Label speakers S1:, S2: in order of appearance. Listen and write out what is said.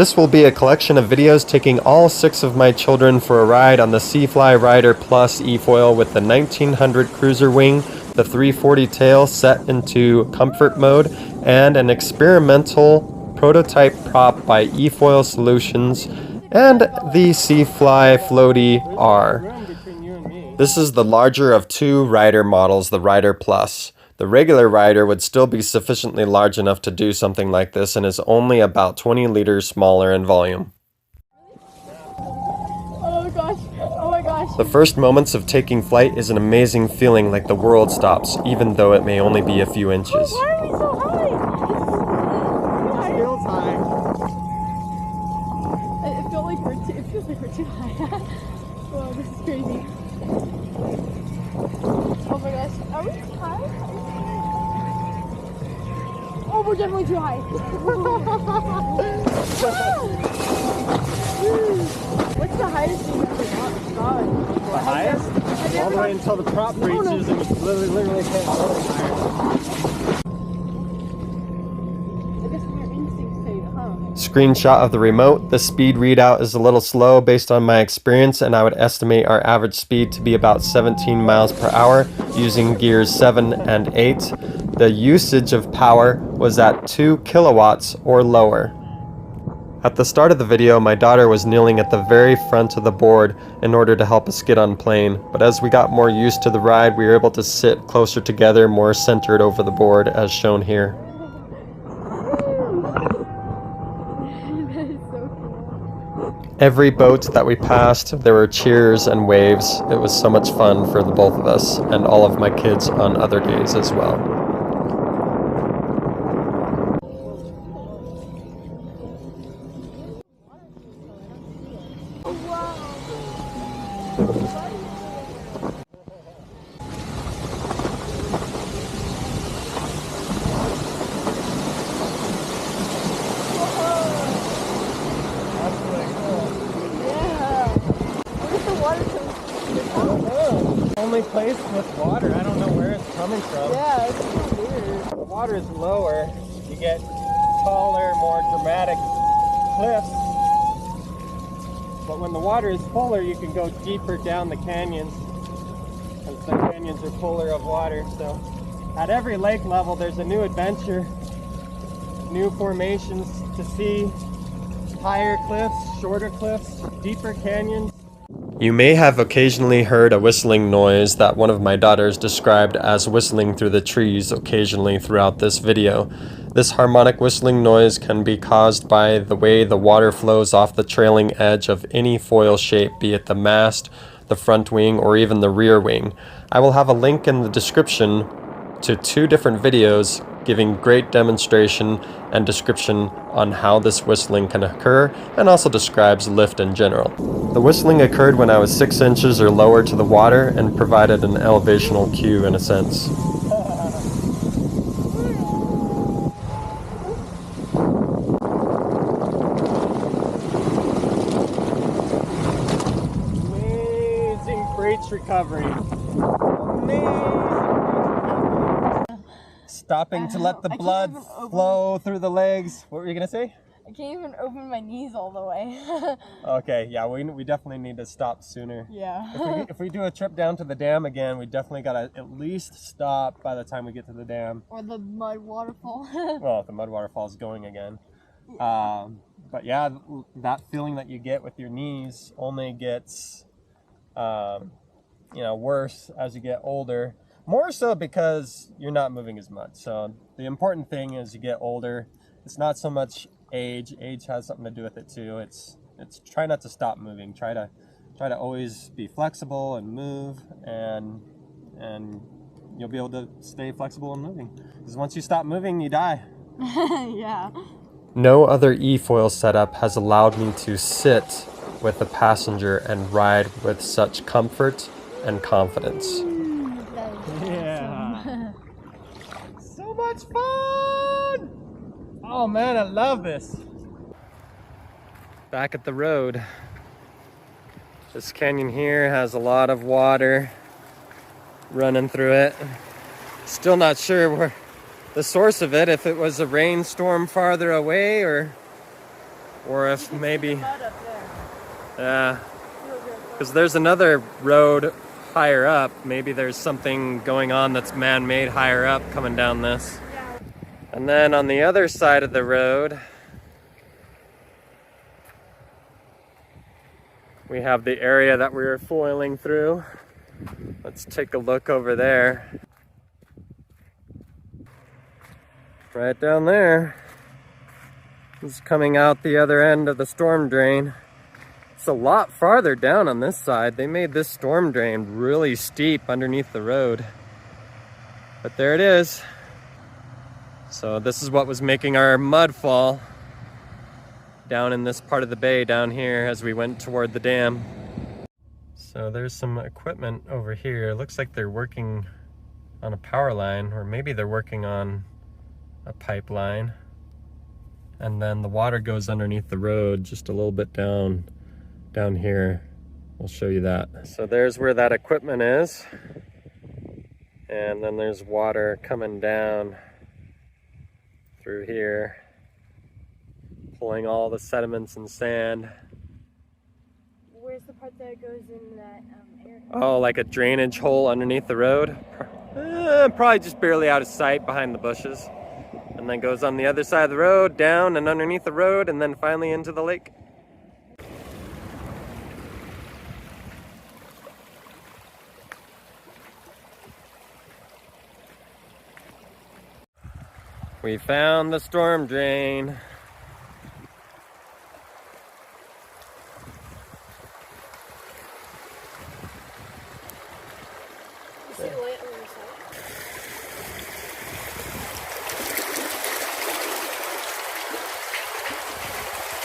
S1: This will be a collection of videos taking all 6 of my children for a ride on the SiFly Rider Plus eFoil with the 1900 cruiser wing, the 340 tail set into comfort mode, and an experimental prototype prop by eFoil Solutions, and the SiFly Floatie R. This is the larger of 2 Rider models, the Rider Plus. The regular Rider would still be sufficiently large enough to do something like this and is only about 20 liters smaller in volume.
S2: Oh gosh, oh my gosh.
S1: The first moments of taking flight is an amazing feeling, like the world stops, even though it may only be a few inches.
S2: Oh, why are we so high?
S3: It feels high.
S2: It feels like we're too high. Whoa, this is crazy. Oh my gosh, are we too high? Oh, we're definitely too high. What's the highest thing ever gone?
S3: The highest? All the way until the prop breaches and we literally can't go any higher.
S2: I guess your instincts say, huh?
S1: Screenshot of the remote. The speed readout is a little slow based on my experience, and I would estimate our average speed to be about 17 miles per hour using gears 7 and 8. The usage of power was at 2 kilowatts or lower. At the start of the video, my daughter was kneeling at the very front of the board in order to help us get on plane, but as we got more used to the ride, we were able to sit closer together, more centered over the board, as shown here.
S2: That is so cool.
S1: Every boat that we passed, there were cheers and waves. It was so much fun for the both of us and all of my kids on other days as well.
S3: Only place with water. I don't know where it's coming from.
S2: Yeah, it's so weird.
S3: The water is lower. You get taller, more dramatic cliffs. But when the water is fuller, you can go deeper down the canyons. Because the canyons are fuller of water. So at every lake level, there's a new adventure, new formations to see, higher cliffs, shorter cliffs, deeper canyons.
S1: You may have occasionally heard a whistling noise that one of my daughters described as whistling through the trees occasionally throughout this video. This harmonic whistling noise can be caused by the way the water flows off the trailing edge of any foil shape, be it the mast, the front wing, or even the rear wing. I will have a link in the description to 2 different videos giving great demonstration and description on how this whistling can occur, and also describes lift in general. The whistling occurred when I was 6 inches or lower to the water and provided an elevational cue in a sense.
S3: Amazing breach recovery. Amazing. Stopping to let the blood flow through the legs. What were you gonna say?
S2: I can't even open my knees all the way.
S3: Okay, yeah, we definitely need to stop sooner.
S2: Yeah.
S3: If we do a trip down to the dam again, we definitely gotta at least stop by the time we get to the dam.
S2: Or the mud waterfall.
S3: Well, if the mud waterfall is going again. But yeah, that feeling that you get with your knees only gets, worse as you get older. More so because you're not moving as much. So the important thing as you get older, it's not so much age. Age has something to do with it too. It's try not to stop moving. Try to always be flexible and move, and you'll be able to stay flexible and moving. Because once you stop moving, you die.
S2: Yeah.
S1: No other eFoil setup has allowed me to sit with the passenger and ride with such comfort and confidence.
S3: Yeah. So much fun! Oh man, I love this.
S1: Back at the road. This canyon here has a lot of water running through it. Still not sure where the source of it, if it was a rainstorm farther away or Or if maybe,
S2: Mud up there.
S1: because there's another road higher up. Maybe there's something going on that's man-made higher up coming down this.
S2: Yeah.
S1: And then on the other side of the road, we have the area that we were foiling through. Let's take a look over there. Right down there is coming out the other end of the storm drain. It's a lot farther down on this side. They made this storm drain really steep underneath the road. But there it is. So this is what was making our mud fall down in this part of the bay down here as we went toward the dam. So there's some equipment over here. It looks like they're working on a power line, or maybe they're working on a pipeline. And then the water goes underneath the road just a little bit down here. We'll show you that. So there's where that equipment is. And then there's water coming down through here, pulling all the sediments and sand.
S2: Where's the part that goes in that area?
S1: Oh, like a drainage hole underneath the road? Probably just barely out of sight behind the bushes. And then goes on the other side of the road, down and underneath the road, and then finally into the lake. We found the storm drain.
S2: You see the light